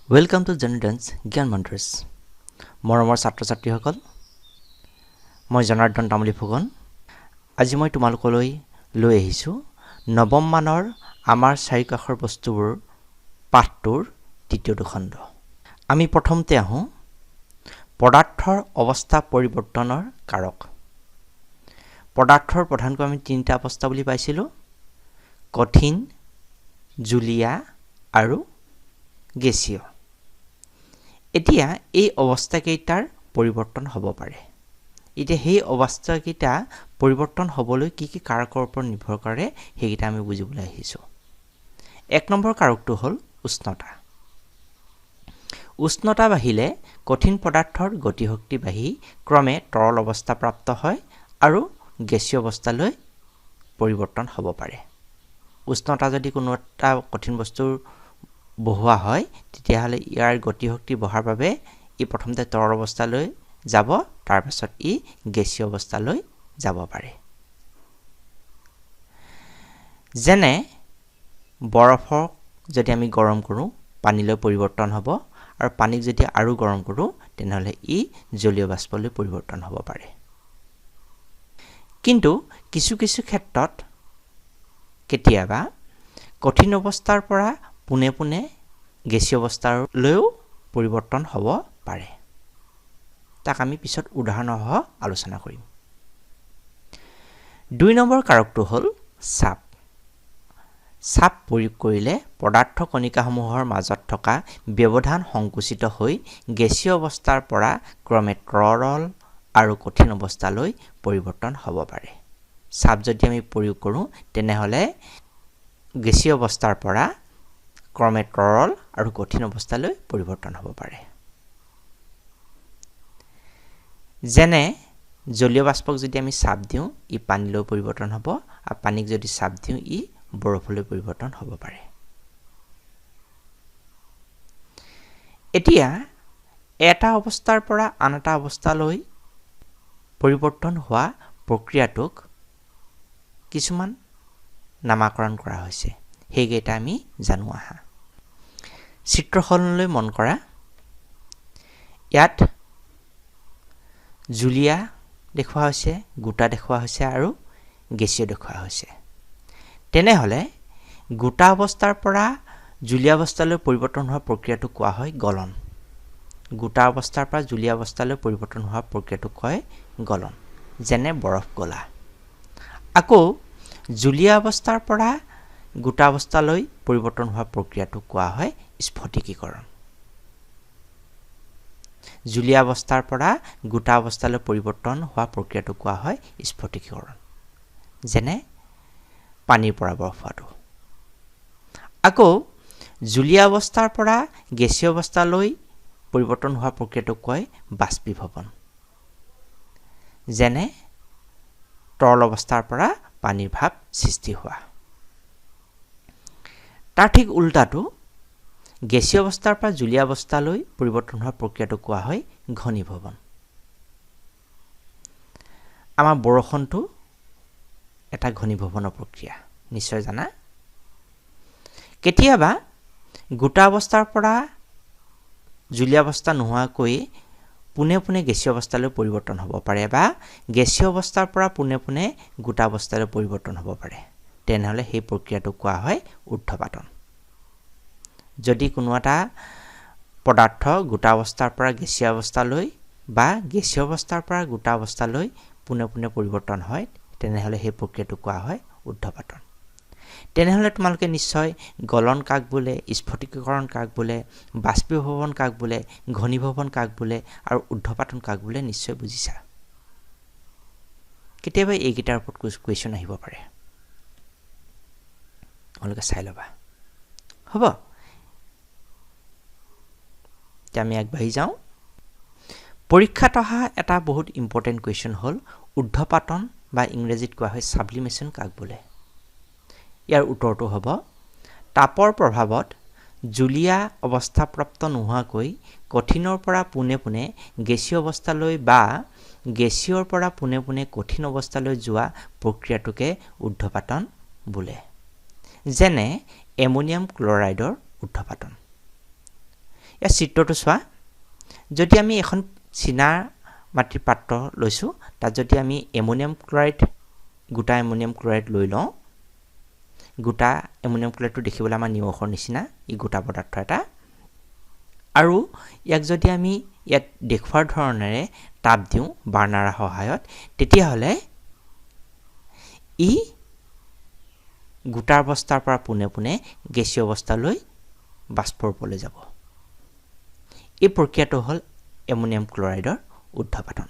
Welcome to Janardhan's Gyan Mantras. মৰমৰ ছাত্ৰ-ছাত্ৰীসকল, মই জনাৰ্দন তামুলী ফুকন। আজি মই তোমালোকলৈ লৈ আহিছো নৱম মানৰ আমাৰ চাৰিকাষৰ বস্তুবোৰ পাঠটোৰ তৃতীয়টো খণ্ড। আমি প্ৰথমতে আহোঁ পদাৰ্থৰ অৱস্থা পৰিৱৰ্তনৰ কাৰক। পদাৰ্থৰ প্ৰধানকৈ আমি তিনিটা অৱস্থা বুলি পাইছিলোঁ: কঠিন, জুলীয়া আৰু গেছীয়। এতিয়া এই অৱস্থাকেইটাৰ পৰিৱৰ্তন হ'ব পাৰে। এতিয়া সেই অৱস্থাকেইটা পৰিৱৰ্তন হ'বলৈ কি কি কাৰকৰ ওপৰত নিৰ্ভৰ কৰে সেইকেইটা আমি বুজিবলৈ আহিছোঁ। 1 নম্বৰ কাৰকটো হ'ল উষ্ণতা। উষ্ণতা বাঢ়িলে কঠিন পদাৰ্থৰ গতিশক্তি বাঢ়ি ক্ৰমে তৰল অৱস্থা প্ৰাপ্ত হয় আৰু গেছীয় অৱস্থালৈ পৰিৱৰ্তন হ'ব পাৰে। উষ্ণতা যদি কোনো এটা কঠিন বস্তুৰ বঢ়োৱা হয় তেতিয়াহ'লে ইয়াৰ গতিশক্তি বঢ়াৰ বাবে ই প্ৰথমতে তৰল অৱস্থালৈ যাব, তাৰপিছত ই গেছীয় অৱস্থালৈ যাব পাৰে। যেনে বৰফক যদি আমি গৰম কৰোঁ পানীলৈ পৰিৱৰ্তন হ'ব, আৰু পানীক যদি আৰু গৰম কৰোঁ তেনেহ'লে ই জলীয় বাষ্পলৈ পৰিৱৰ্তন হ'ব পাৰে। কিন্তু কিছু কিছু ক্ষেত্ৰত কেতিয়াবা কঠিন অৱস্থাৰ পৰা পোনে পোনে গেছীয় অৱস্থালৈও পৰিৱৰ্তন হ'ব পাৰে। তাক আমি পিছত উদাহৰণসহ আলোচনা কৰিম। 2 নম্বৰ কাৰকটো হ'ল চাপ। চাপ প্ৰয়োগ কৰিলে পদাৰ্থ কণিকাসমূহৰ মাজত থকা ব্যৱধান সংকুচিত হৈ গেছীয় অৱস্থাৰ পৰা ক্ৰমে তৰল আৰু কঠিন অৱস্থালৈ পৰিৱৰ্তন হ'ব পাৰে। চাপ যদি আমি প্ৰয়োগ কৰোঁ তেনেহ'লে গেছীয় অৱস্থাৰ পৰা ক্ৰমে তৰল আৰু কঠিন অৱস্থালৈ পৰিৱৰ্তন হ'ব পাৰে। যেনে জলীয় বাষ্পক যদি আমি চাপ দিওঁ ই পানীলৈ পৰিৱৰ্তন হ'ব, আৰু পানীক যদি চাপ দিওঁ ই বৰফলৈ পৰিৱৰ্তন হ'ব পাৰে। এতিয়া এটা অৱস্থাৰ পৰা আন এটা অৱস্থালৈ পৰিৱৰ্তন হোৱা প্ৰক্ৰিয়াটোক কিছুমান নামাকৰণ কৰা হৈছে, সেইকেইটা আমি জানো আহা। চিত্ৰখনলৈ মন কৰা। ইয়াত জুলীয়া দেখুওৱা হৈছে, গোটা দেখুওৱা হৈছে আৰু গেছীয় দেখুওৱা হৈছে। তেনেহ'লে গোটা অৱস্থাৰ পৰা জুলীয়া অৱস্থালৈ পৰিৱৰ্তন হোৱা প্ৰক্ৰিয়াটোক কোৱা হয় গলন। গোটা অৱস্থাৰ পৰা জুলীয়া অৱস্থালৈ পৰিৱৰ্তন হোৱা প্ৰক্ৰিয়াটোক কয় গলন, যেনে বৰফ গলা। আকৌ জুলীয়া অৱস্থাৰ পৰা গোটা অৱস্থালৈ পৰিৱৰ্তন হোৱা প্ৰক্ৰিয়াটোক কোৱা হয় স্ফটিকীকৰণ। জুলীয়া অৱস্থাৰ পৰা গোটা অৱস্থালৈ পৰিৱৰ্তন হোৱা প্ৰক্ৰিয়াটোক কোৱা হয় স্ফটিকীকৰণ, যেনে পানীৰ পৰা বৰফ হোৱাটো। আকৌ জুলীয়া অৱস্থাৰ পৰা গেছীয় অৱস্থালৈ পৰিৱৰ্তন হোৱা প্ৰক্ৰিয়াটোক কয় বাষ্পীভৱন, যেনে তৰল অৱস্থাৰ পৰা পানীৰ ভাৱ সৃষ্টি হোৱা। তাৰ ঠিক উল্টাটো গেছীয় অৱস্থাৰ পৰা জুলীয়া অৱস্থালৈ পৰিৱৰ্তন হোৱা প্ৰক্ৰিয়াটোক কোৱা হয় ঘনীভৱন। আমাৰ বৰষুণটো এটা ঘনীভৱনৰ প্ৰক্ৰিয়া, নিশ্চয় জানা। কেতিয়াবা গোটা অৱস্থাৰ পৰা জুলীয়া অৱস্থা নোহোৱাকৈ পোনে পোনে গেছীয় অৱস্থালৈ পৰিৱৰ্তন হ'ব পাৰে, বা গেছীয় অৱস্থাৰ পৰা পোনে পোনে গোটা অৱস্থালৈ পৰিৱৰ্তন হ'ব পাৰে। তেনেহ'লে সেই প্ৰক্ৰিয়াটোক কোৱা হয় ঊৰ্ধ্বপাতন। যদি কোনো এটা পদাৰ্থ গোটা অৱস্থাৰ পৰা গেছীয় অৱস্থালৈ বা গেছীয় অৱস্থাৰ পৰা গোটা অৱস্থালৈ পোনে পোনে পৰিৱৰ্তন হয় তেনেহ'লে সেই প্ৰক্ৰিয়াটোক কোৱা হয় ঊৰ্ধ্বপাতন। তেনেহ'লে তোমালোকে নিশ্চয় গলন কাক বোলে, স্ফটিকীকৰণ কাক বোলে, বাষ্পীভৱন কাক বোলে, ঘনীভৱন কাক বোলে আৰু ঊৰ্ধ্বপাতন কাক বোলে নিশ্চয় বুজিছা। কেতিয়াবা এইকেইটাৰ ওপৰত কুৱেশ্যন আহিব পাৰে, তোমালোকে চাই ল'বা। হ'ব, এতিয়া আমি আগবাঢ়ি যাওঁ। পৰীক্ষাত অহা এটা বহুত ইম্পৰ্টেণ্ট কুৱেশ্যন হ'ল ঊৰ্ধ্বপাতন বা ইংৰাজীত কোৱা হয় ছাবলিমেশ্যন কাক বোলে। ইয়াৰ উত্তৰটো হ'ব তাপৰ প্ৰভাৱত জুলীয়া অৱস্থাপ্ৰাপ্ত নোহোৱাকৈ কঠিনৰ পৰা পোনে পোনে গেছীয় অৱস্থালৈ বা গেছীয়ৰ পৰা পোনে পোনে কঠিন অৱস্থালৈ যোৱা প্ৰক্ৰিয়াটোকে ঊৰ্ধ্বপাতন বোলে, যেনে এমনিয়াম ক্লৰাইডৰ ঊৰ্ধ্বপাতন। ইয়াৰ চিত্ৰটো চোৱা যদি আমি এখন চিনা মাটিৰ পাত্ৰ লৈছো তাত যদি আমি এমোনিয়াম ক্লোৰাইড গোটা এমোনিয়াম ক্লোৰাইড লৈ লওঁ গোটা এমোনিয়াম ক্লোৰাইডটো দেখিবলৈ আমাৰ নিমখৰ নিচিনা ই গোটা পদাৰ্থ এটা আৰু ইয়াক যদি আমি ইয়াত দেখুৱাৰ ধৰণেৰে তাপ দিওঁ বাৰ্ণাৰৰ সহায়ত তেতিয়া হলে ই গোটা অৱস্থাৰ পৰা পুনে পুনে গেছীয় অৱস্থালৈ বাষ্প ৰূপলৈ যাব এই প্ৰক্ৰিয়াটো হ'ল এমোনিয়াম ক্লোৰাইডৰ উদ্ধপাতন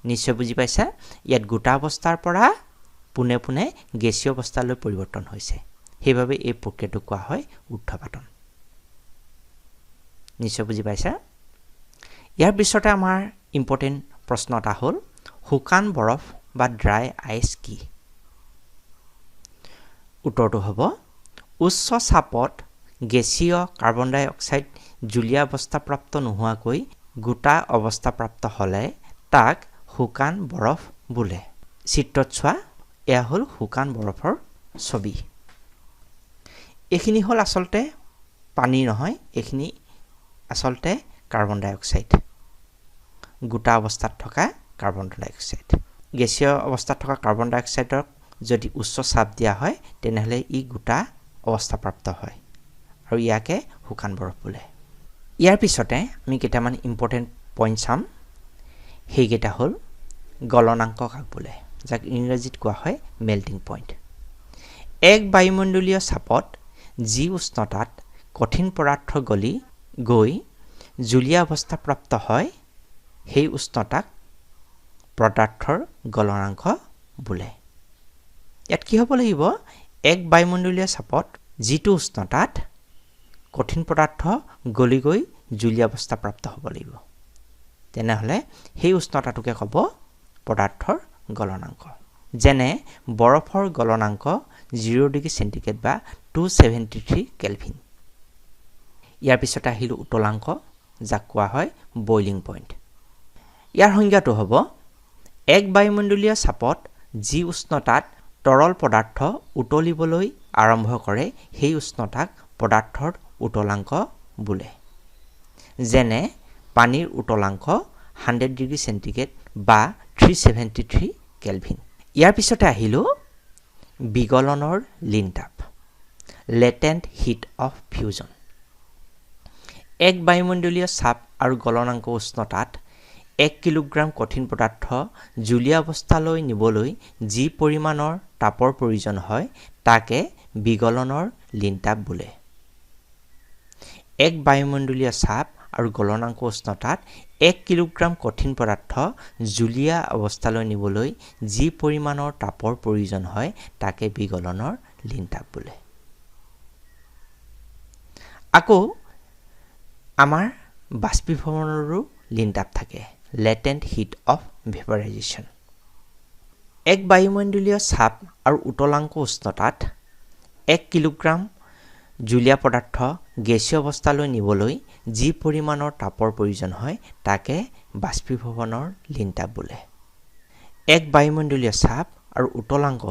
নিশ্চয় বুজি পাইছা ইয়াত গোটা অৱস্থাৰ পৰা পুনে পুনে গেছীয় অৱস্থালৈ পৰিৱৰ্তন হৈছে সেইভাবে এই প্ৰক্ৰিয়াটো কোৱা হয় উদ্ধপাতন নিশ্চয় বুজি পাইছা ইয়াৰ পিছতে আমাৰ ইম্পৰ্টেন্ট প্ৰশ্ন এটা হ'ল শুকান বৰফ বা ড্ৰাই আইচ কি উত্তৰটো হ'ব উচ্চ চাপত গেছীয় কাৰ্বন ডাই অক্সাইড জুলীয়া অৱস্থা প্ৰাপ্ত নোহোৱাকৈ গোটা অৱস্থা প্ৰাপ্ত হলে তাক শুকান বৰফ বোলে চিত্ৰত চোৱা এয়া হ'ল শুকান বৰফৰ ছবি এখিনি হ'ল আসলতে পানী নহয় এখিনি আসলতে কাৰ্বন ডাই অক্সাইড গোটা অৱস্থাত থকা কাৰ্বন ডাই অক্সাইড গেছীয় অৱস্থাত থকা কাৰ্বন ডাই অক্সাইডক যদি উচ্চ চাপ দিয়া হয় তেনেহলে ই গোটা অৱস্থা প্ৰাপ্ত হয় আৰু ইয়াকে শুকান বৰফ বোলে ইয়াৰ পিছতে আমি কেইটামান ইম্পৰ্টেন্ট পইণ্ট চাম সেইকেইটা হ'ল গলনাংক কাক বোলে যাক ইংৰাজীত কোৱা হয় মেল্টিং পইণ্ট এক বায়ুমণ্ডলীয় চাপত যি উষ্ণতাত কঠিন পদাৰ্থ গলি গৈ জুলীয়া অৱস্থা প্ৰাপ্ত হয় সেই উষ্ণতাক পদাৰ্থৰ গলনাংক বোলে ইয়াত কি হ'ব লাগিব এক বায়ুমণ্ডলীয় চাপত যিটো উষ্ণতাত কঠিন পদাৰ্থ গলি গৈ জুলীয়া অৱস্থা প্ৰাপ্ত হ'ব লাগিব তেনেহলে সেই উষ্ণতাটোকে ক'ব পদাৰ্থৰ গলনাংক যেনে বৰফৰ গলনাংক 0 ডিগ্ৰী সেন্টিগ্ৰেড বা 273 কেলভিন ইয়াৰ পিছতে আহিল উতলাংক যাক কোৱা হয় বইলিং পইণ্ট ইয়াৰ সংজ্ঞাটো হ'ব এক বায়ুমণ্ডলীয় চাপত যি উষ্ণতাত তৰল পদাৰ্থ উতলিবলৈ আৰম্ভ কৰে সেই উষ্ণতাক পদাৰ্থৰ উতলাংক বোলে যেনে পানীৰ উতলাংক 100 ডিগ্ৰী সেন্টিগ্ৰেড বা 373 কেলভিন ইয়াৰ পিছতে আহিলো বিগলনৰ লিনতাপ লেটেন্ট হিট অফ ফিউজন এক বায়ুমণ্ডলীয় চাপ আৰু গলনাংক উষ্ণতাত 1 কিলোগ্ৰাম কঠিন পদাৰ্থ জুলীয়া অৱস্থালৈ নিবলৈ যি পৰিমাণৰ তাপৰ প্ৰয়োজন হয় তাকে বিগলনৰ লিনতাপ বোলে এক বায়ুমণ্ডলীয় চাপ আৰু গলনাংক উষ্ণতাত 1 কিলোগ্ৰাম কঠিন পদাৰ্থ জুলীয়া অৱস্থালৈ নিবলৈ যি পৰিমাণৰ তাপৰ প্ৰয়োজন হয় তাকে বিগলনৰ লিনতাপ বোলে আকৌ আমাৰ বাষ্পীভৱনৰো লিনতাপ থাকে লেটেন্ট হিট অফ ভেপৰাইজেশ্যন এক বায়ুমণ্ডলীয় চাপ আৰু উতলাংক উষ্ণতাত 1 কিলোগ্ৰাম জুলীয়া পদাৰ্থ গেছীয় অৱস্থালৈ নিবলৈ যি পৰিমাণৰ তাপৰ প্ৰয়োজন হয় তাকে বাষ্পীভৱনৰ লিনতাপ বোলে এক বায়ুমণ্ডলীয় চাপ আৰু উতলাংক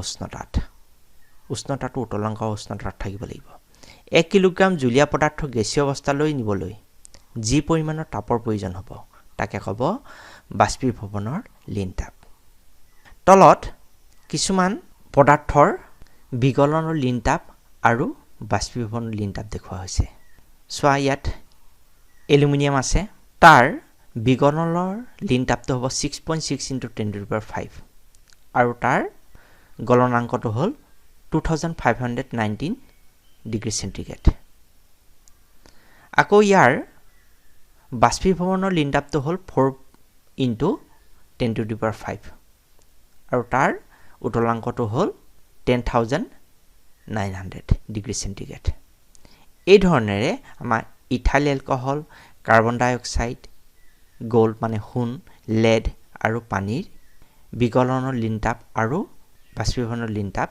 উষ্ণতাটো উতলাংক উষ্ণতাত থাকিব লাগিব 1 কিলোগ্ৰাম জুলীয়া পদাৰ্থ গেছীয় অৱস্থালৈ নিবলৈ যি পৰিমাণৰ তাপৰ প্ৰয়োজন হ'ব তাকে ক'ব বাষ্পীভৱনৰ লিনতাপ তলত কিছুমান পদাৰ্থৰ বিগলনৰ লিনতাপ আৰু বাষ্পীভৱনৰ লিনতাপ দেখুওৱা হৈছে চোৱা ইয়াত এলুমিনিয়াম আছে তাৰ বিগলনৰ লিনতাপটো হ'ব 6.6 × 10⁵ আৰু তাৰ গলনাংকটো হ'ল 2519 ডিগ্ৰী সেন্টিগ্ৰেড আকৌ ইয়াৰ বাষ্পীভৱনৰ লিনতাপটো হ'ল 4 × 10⁵ আৰু তাৰ উতলাংকটো হ'ল 10,900 ডিগ্ৰী সেন্টিগ্ৰেড এই ধৰণেৰে আমাৰ ইথাইল এলকহল কাৰ্বন ডাই অক্সাইড গোল্ড মানে সোণ লেড আৰু পানীৰ বিগলনৰ লিনতাপ আৰু বাষ্পীভৱনৰ লিনতাপ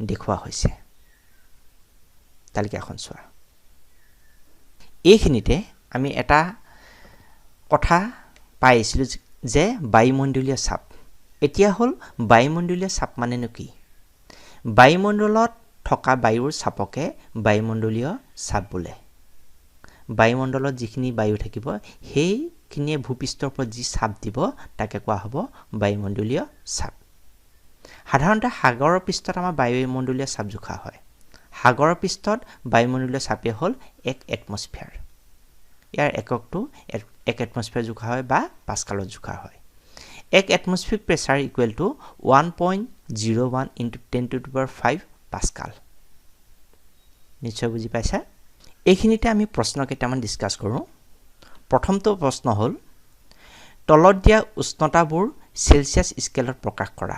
দেখুওৱা হৈছে তালিকাখন চোৱা এইখিনিতে আমি এটা কথা পাইছিলো যে বায়ুমণ্ডলীয় চাপ এতিয়া হ'ল বায়ুমণ্ডলীয় চাপ মানেনো কি বায়ুমণ্ডলত থকা বায়ুৰ চাপকে বায়ুমণ্ডলীয় চাপ বোলে বায়ুমণ্ডলত যিখিনি বায়ু থাকিব সেইখিনিয়ে ভূপৃষ্ঠৰ ওপৰত যি চাপ দিব তাকে কোৱা হ'ব বায়ুমণ্ডলীয় চাপ সাধাৰণতে সাগৰৰ পৃষ্ঠত আমাৰ বায়ুমণ্ডলীয় চাপ জোখা হয় সাগৰৰ পৃষ্ঠত বায়ুমণ্ডলীয় চাপে হ'ল 1 এটমস্ফিয়াৰ ইয়াৰ এককটো 1 এটমস্ফিয়াৰ জোখা হয় বা পাস্কালত জোখা হয় 1 atmospheric pressure equal to 1.01 into 10 to the power 5 pascal নিশ্চয় বুজি পাইছা এইখিনিতে আমি প্ৰশ্ন কেইটামান ডিসকাস কৰোঁ প্ৰথমটো প্ৰশ্ন হ'ল তলত দিয়া উষ্ণতাবোৰ সেলসিয়াছ স্কেলত প্ৰকাশ কৰা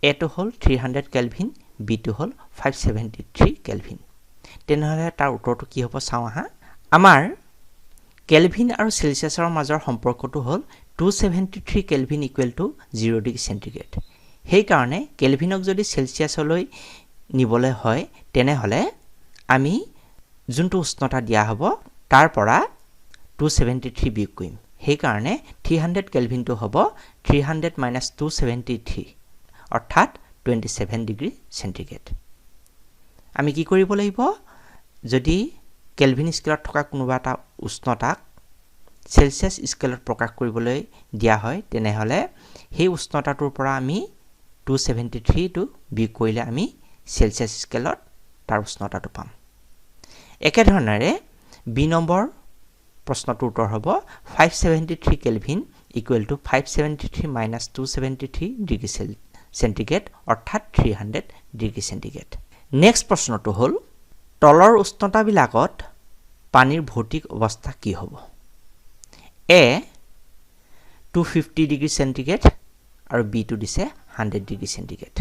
এটো হ'ল 300 কেলভিন বিটো হ'ল 573 কেলভিন তেনেহলে তাৰ উত্তৰটো কি হ'ব চাওঁ আহা আমাৰ কেলভিন আৰু সেলসিয়াছৰ মাজৰ সম্পৰ্কটো হ'ল 273 কেলভিন ইকুৱেল টু 0 ডিগ্ৰী সেন্টিগ্ৰেড সেই কাৰণে কেলভিনক যদি সেলসিয়াছলৈ নিবলৈ হয় তেনেহলে আমি যোনটো উষ্ণতা দিয়া হ'ব তাৰ পৰা 273 বিয়োগ কৰিম সেই কাৰণে 300 কেলভিনটো হ'ব 300 - 273 অৰ্থাৎ 27 ডিগ্ৰী সেন্টিগ্ৰেড আমি কি কৰিব লাগিব যদি কেলভিন স্কেলত থকা কোনোবা এটা উষ্ণতাক সেলসিয়াছ স্কেলত প্ৰকাশ কৰিবলৈ দিয়া হয় তেনেহলে সেই উষ্ণতাটোৰ পৰা আমি 273 টো বিয়োগ কৰিলে আমি সেলসিয়াছ স্কেলত তাৰ উষ্ণতাটো পাম একে ধৰণৰে বি নম্বৰ প্ৰশ্নটোৰ উত্তৰ হ'ব 573 কেলভিন ইকুৱেল টু 573 - 273 ডিগ্ৰী সেন্টিগ্ৰেড অৰ্থাৎ 300 ডিগ্ৰী সেন্টিগ্ৰেড নেক্সট প্ৰশ্নটো হ'ল তলৰ উষ্ণতাবিলাকত পানীৰ ভৌতিক অৱস্থা কি হ'ব এ 250 ডিগ্ৰী সেন্টিগ্ৰেড আৰু বি টো দিছে 100 ডিগ্ৰী সেন্টিগ্ৰেড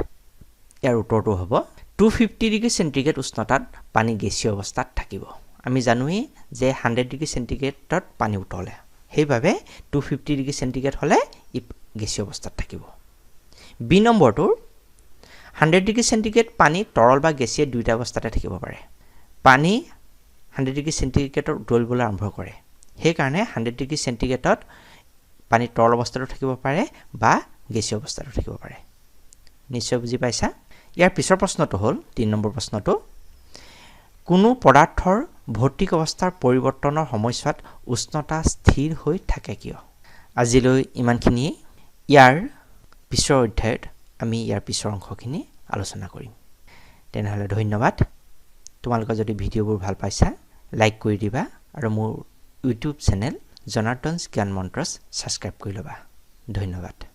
ইয়াৰ উত্তৰটো হ'ব 250 ডিগ্ৰী সেন্টিগ্ৰেড উষ্ণতাত পানী গেছীয় অৱস্থাত থাকিব আমি জানোৱে যে 100 ডিগ্ৰী সেন্টিগ্ৰেডত পানী উতলে সেইভাবে 250 ডিগ্ৰী সেন্টিগ্ৰেড হলে ই গেছীয় অৱস্থাত থাকিব বি নম্বৰটো 100 ডিগ্ৰী সেন্টিগ্ৰেড পানী তৰল বা গেছীয় দুইটা অৱস্থাতে থাকিব পাৰে পানী 100 ডিগ্ৰী সেন্টিগ্ৰেডত উতলিবলৈ আৰম্ভ কৰে সেই কাৰণে 100 ডিগ্ৰী সেন্টিগ্ৰেডত পানী তৰল অৱস্থাতো থাকিব পাৰে বা গেছীয় অৱস্থাতো থাকিব পাৰে নিশ্চয় বুজি পাইছা ইয়াৰ পিছৰ প্ৰশ্নটো হ'ল 3 নম্বৰ প্ৰশ্নটো কোনো পদাৰ্থৰ ভৌতিক অৱস্থাৰ পৰিৱৰ্তনৰ সময়ছোৱাত উষ্ণতা স্থিৰ হৈ থাকে কিয় আজিলৈ ইমানখিনি ইয়াৰ পিছৰ অধ্যায়ত আমি ইয়াৰ পিছৰ অংশখিনি আলোচনা কৰিম তেনেহলে ধন্যবাদ তোমালোকে যদি ভিডিঅবোৰ ভাল পাইছা লাইক কৰি দিবা আৰু মোৰ ইউটিউব চেনেল জনাৰ্দনছ জ্ঞান মন্ত্ৰছ সাবস্ক্ৰাইব কৰি লবা ধন্যবাদ